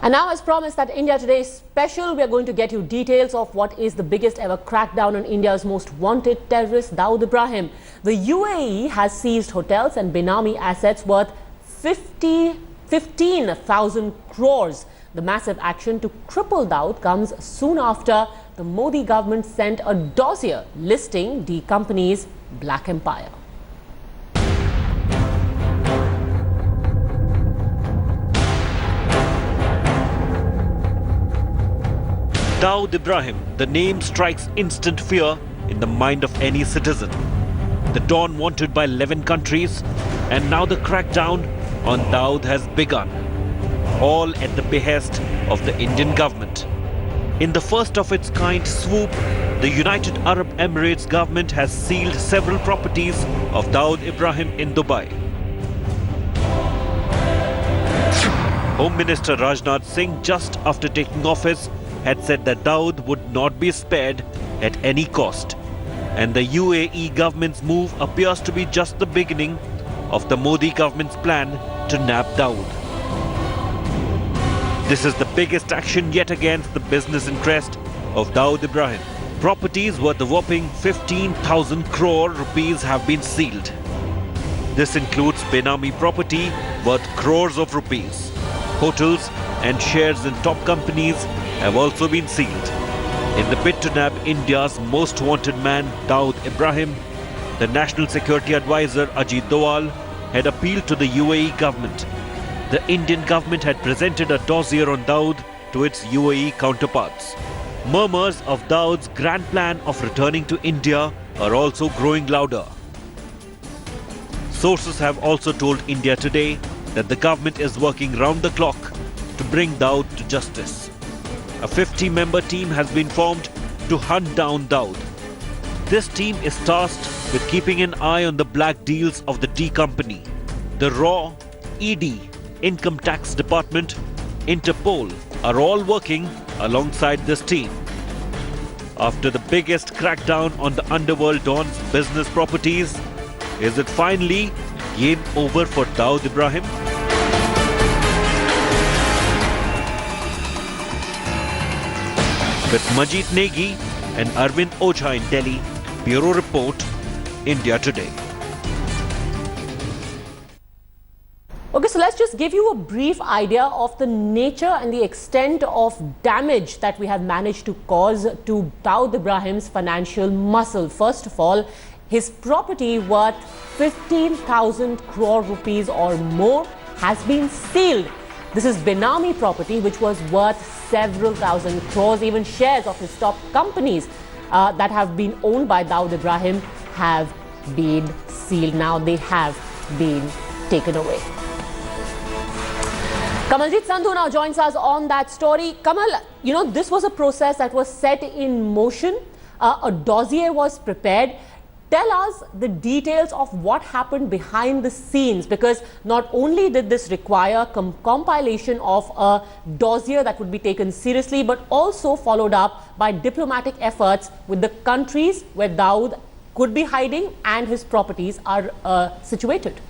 And now, as promised, that India Today special, we are going to get you details of what is the biggest ever crackdown on India's most wanted terrorist, Dawood Ibrahim. The UAE has seized hotels and Benami assets worth 15,000 crores. The massive action to cripple Dawood comes soon after the Modi government sent a dossier listing the company's black empire. Dawood Ibrahim, the name strikes instant fear in the mind of any citizen. The Don wanted by 11 countries, and now the crackdown on Dawood has begun, all at the behest of the Indian government. In the first of its kind swoop, the United Arab Emirates government has sealed several properties of Dawood Ibrahim in Dubai. Home Minister Rajnath Singh, just after taking office, had said that Dawood would not be spared at any cost. And the UAE government's move appears to be just the beginning of the Modi government's plan to nab Dawood. This is the biggest action yet against the business interest of Dawood Ibrahim. Properties worth a whopping 15,000 crore rupees have been sealed. This includes Benami property worth crores of rupees. Hotels and shares in top companies have also been sealed. In the bid to nab India's most wanted man, Dawood Ibrahim, the National Security Advisor Ajit Doval had appealed to the UAE government. The Indian government had presented a dossier on Dawood to its UAE counterparts. Murmurs of Dawood's grand plan of returning to India are also growing louder. Sources have also told India Today that the government is working round the clock to bring Dawood to justice. A 50-member team has been formed to hunt down Dawood. This team is tasked with keeping an eye on the black deals of the D company. The RAW, ED, Income Tax Department, Interpol are all working alongside this team. After the biggest crackdown on the underworld Don's business properties, is it finally game over for Dawood Ibrahim? With Majid Negi and Arvind Ocha in Delhi, Bureau Report, India Today. Okay, so let's just give you a brief idea of the nature and the extent of damage that we have managed to cause to Dawood Ibrahim's financial muscle. First of all, his property worth 15,000 crore rupees or more has been sealed. This is Benami property, which was worth several thousand crores. Even shares of his top companies that have been owned by Dawood Ibrahim have been sealed. Now they have been taken away. Kamaljeet Sandhu now joins us on that story. Kamal, you know, this was a process that was set in motion. A dossier was prepared. Tell us the details of what happened behind the scenes, because not only did this require compilation of a dossier that would be taken seriously, but also followed up by diplomatic efforts with the countries where Dawood could be hiding and his properties are situated.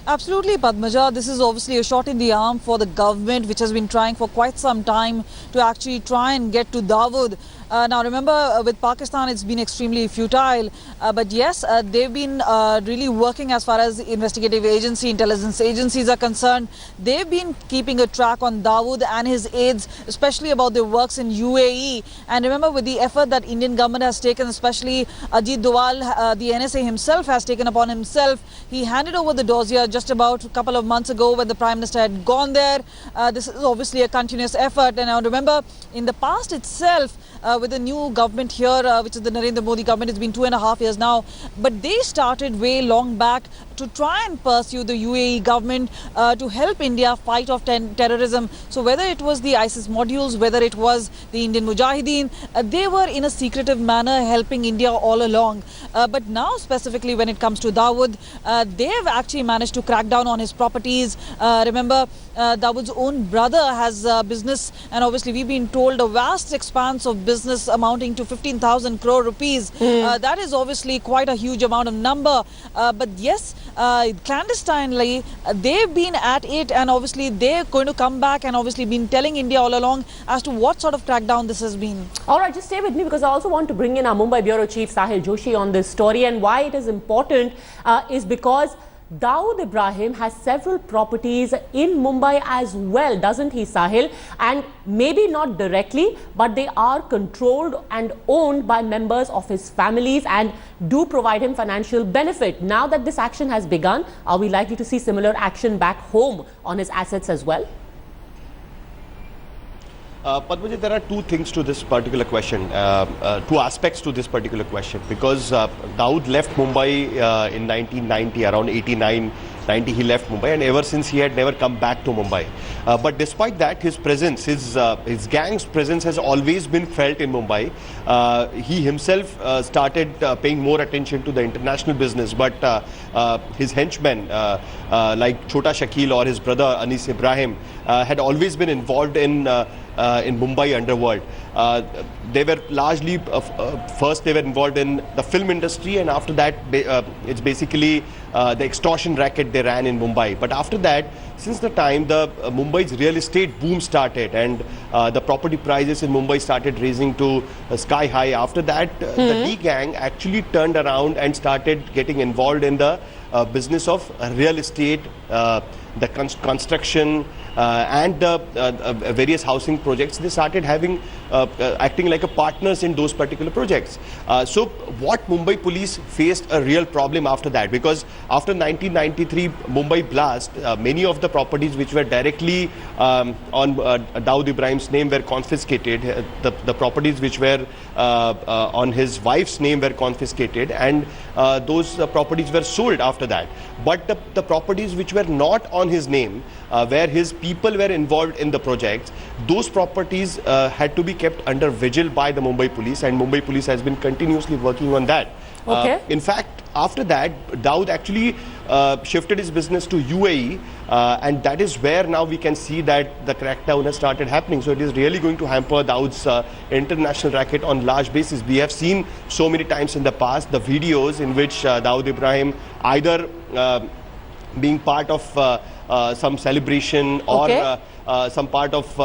Absolutely, Padmaja. This is obviously a shot in the arm for the government, which has been trying for quite some time to actually try and get to Dawood. Now, remember, with Pakistan, it's been extremely futile. But yes, they've been really working as far as investigative agency, intelligence agencies are concerned. They've been keeping a track on Dawood and his aides, especially about their works in UAE. And remember, with the effort that Indian government has taken, especially Ajit Doval, the NSA himself has taken upon himself. He handed over the dossier just about a couple of months ago when the Prime Minister had gone there. This is obviously a continuous effort. And now remember, in the past itself, with the new government here, which is the Narendra Modi government, it's been 2.5 years now. But they started way long back to try and pursue the UAE government to help India fight off terrorism. So whether it was the ISIS modules, whether it was the Indian Mujahideen, they were in a secretive manner helping India all along. But now specifically when it comes to Dawood, they have actually managed to crack down on his properties. Remember, Dawood's own brother has business, and obviously we've been told a vast expanse of business business amounting to 15,000 crore rupees. That is obviously quite a huge amount of number. But yes, clandestinely, they've been at it, and obviously they're going to come back and obviously been telling India all along as to what sort of crackdown this has been. All right, just stay with me because I also want to bring in our Mumbai Bureau Chief Sahil Joshi on this story, and why it is important is because Dawood Ibrahim has several properties in Mumbai as well, doesn't he, Sahil? And maybe not directly, but they are controlled and owned by members of his families and do provide him financial benefit. Now that this action has begun, are we likely to see similar action back home on his assets as well? Padmaji, there are two things to this particular question, two aspects to this particular question, because Dawood left Mumbai in 1990, around 89, 90 he left Mumbai, and ever since he had never come back to Mumbai. But despite that, his presence, his gang's presence has always been felt in Mumbai. He himself started paying more attention to the international business, but his henchmen like Chota Shakil or his brother Anis Ibrahim had always been involved in Mumbai underworld. They were largely, first they were involved in the film industry, and after that it's basically the extortion racket they ran in Mumbai. But after that, since the time the Mumbai's real estate boom started and the property prices in Mumbai started raising to sky high, after that the D gang actually turned around and started getting involved in the business of real estate, the construction and the various housing projects. They started having acting like a partners in those particular projects. So what Mumbai police faced a real problem after that, because after 1993 Mumbai blast, many of the properties which were directly on Dawood Ibrahim's name were confiscated. The properties which were on his wife's name were confiscated, and those properties were sold after that. But the properties which were not on his name, where his people were involved in the projects, those properties had to be kept under vigil by the Mumbai police, and Mumbai police has been continuously working on that. Okay. In fact, after that, Dawood actually shifted his business to UAE, and that is where now we can see that the crackdown has started happening. So it is really going to hamper Dawood's international racket on large basis. We have seen so many times in the past the videos in which Dawood Ibrahim either being part of some celebration or some part of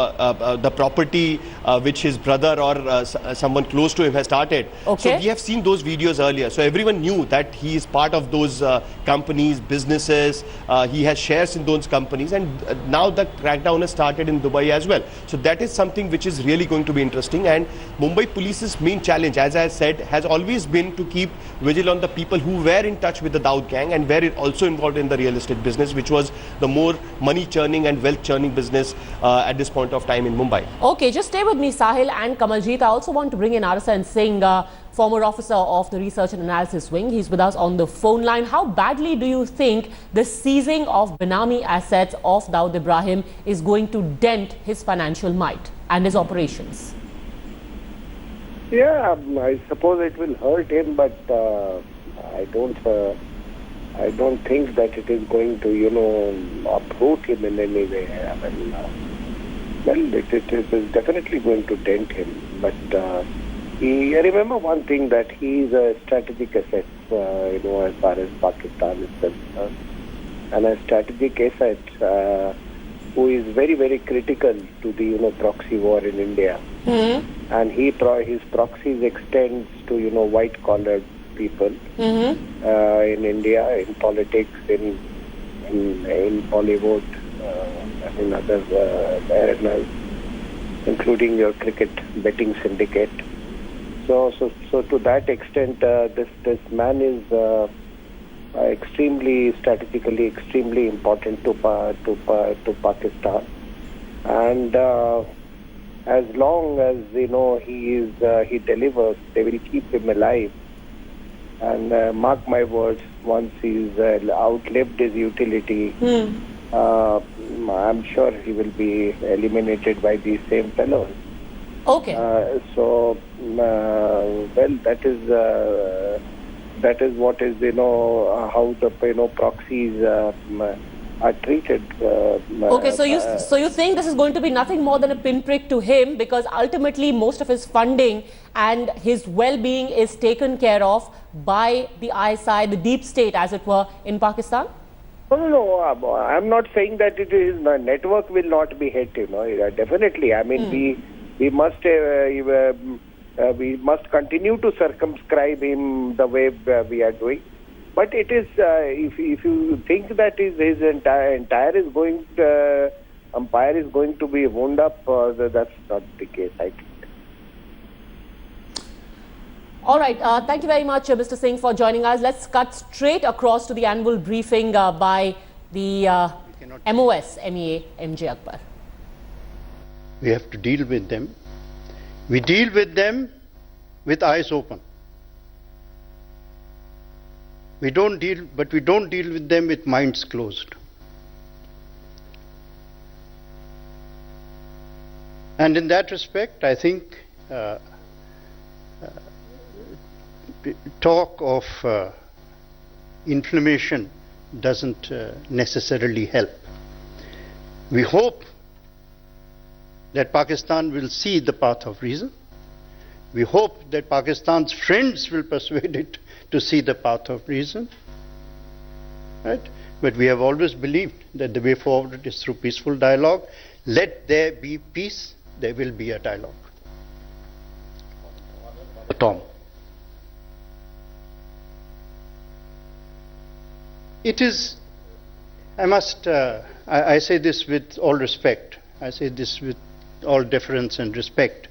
the property which his brother or someone close to him has started. So we have seen those videos earlier. So everyone knew that he is part of those companies, businesses. He has shares in those companies, and now the crackdown has started in Dubai as well. So that is something which is really going to be interesting. And Mumbai police's main challenge, as I said, has always been to keep vigil on the people who were in touch with the Dawood gang and were also involved in the real estate business, which was the more money churning and wealth churning business at this point of time in Mumbai. Okay, just stay with me, Sahil and Kamaljeet. I also want to bring in Arasan Singh, former officer of the Research and Analysis Wing. He's with us on the phone line. How badly do you think the seizing of Benami assets of Dawood Ibrahim is going to dent his financial might and his operations? Yeah, I suppose it will hurt him, but I don't think that it is going to, uproot him in any way. I mean, well, it is definitely going to dent him. But I remember one thing, that he is a strategic asset, as far as Pakistan is concerned. And a strategic asset who is very, very critical to the, proxy war in India. And his proxies extends to, white-collar people in India, in politics, in Bollywood, and in other arenas, including your cricket betting syndicate. So to that extent, this man is strategically extremely important to Pakistan, and as long as he delivers, they will keep him alive. And mark my words, once he's outlived his utility, I'm sure he will be eliminated by these same fellows. Okay. Well, that is what is how the proxies are treated. Okay, so you think this is going to be nothing more than a pinprick to him, because ultimately most of his funding and his well-being is taken care of by the ISI, the deep state, as it were, in Pakistan? No. I'm not saying that it is network will not be hit. Definitely. I mean, we must continue to circumscribe him the way we are doing. But it is if you think that his entire umpire is going to be wound up, that's not the case, I think. All right. Thank you very much, Mr. Singh, for joining us. Let's cut straight across to the annual briefing by the MOS, MEA, MJ Akbar. We have to deal with them. We deal with them with eyes open. We don't deal with them with minds closed. And in that respect, I think talk of inflammation doesn't necessarily help. We hope that Pakistan will see the path of reason. We hope that Pakistan's friends will persuade it to see the path of reason. Right? But we have always believed that the way forward is through peaceful dialogue. Let there be peace, there will be a dialogue. Tom. It is, I say this with all respect, I say this with all deference and respect.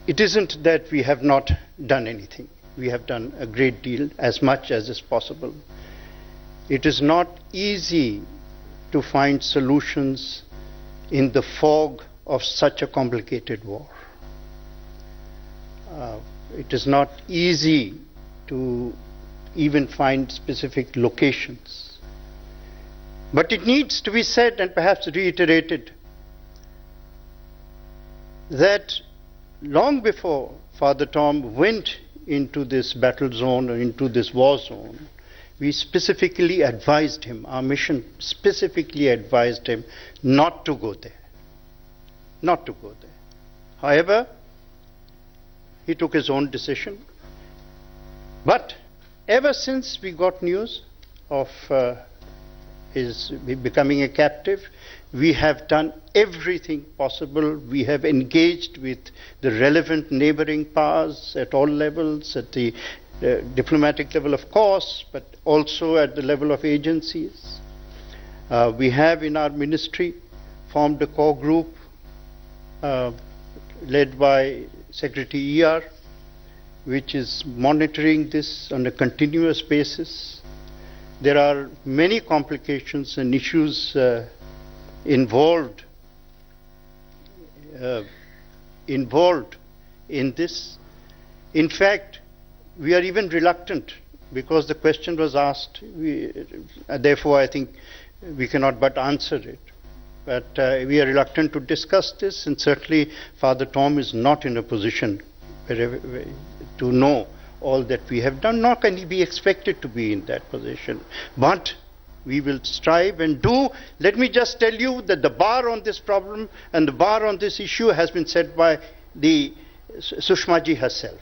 It isn't that we have not done anything. We have done a great deal, as much as is possible. It is not easy to find solutions in the fog of such a complicated war. It is not easy to even find specific locations. But it needs to be said and perhaps reiterated that long before Father Tom went into this battle zone or into this war zone, we specifically advised him, our mission specifically advised him not to go there. Not to go there. However, he took his own decision. But ever since we got news of his becoming a captive, we have done everything possible. We have engaged with the relevant neighboring powers at all levels, at the diplomatic level, of course, but also at the level of agencies. We have in our ministry formed a core group led by Secretary ER, which is monitoring this on a continuous basis. There are many complications and issues involved in this. In fact, we are even reluctant because the question was asked. Therefore, I think we cannot but answer it. But we are reluctant to discuss this, and certainly Father Tom is not in a position to know all that we have done, nor can he be expected to be in that position. But we will strive and do. Let me just tell you that the bar on this problem and the bar on this issue has been set by the Sushma ji herself.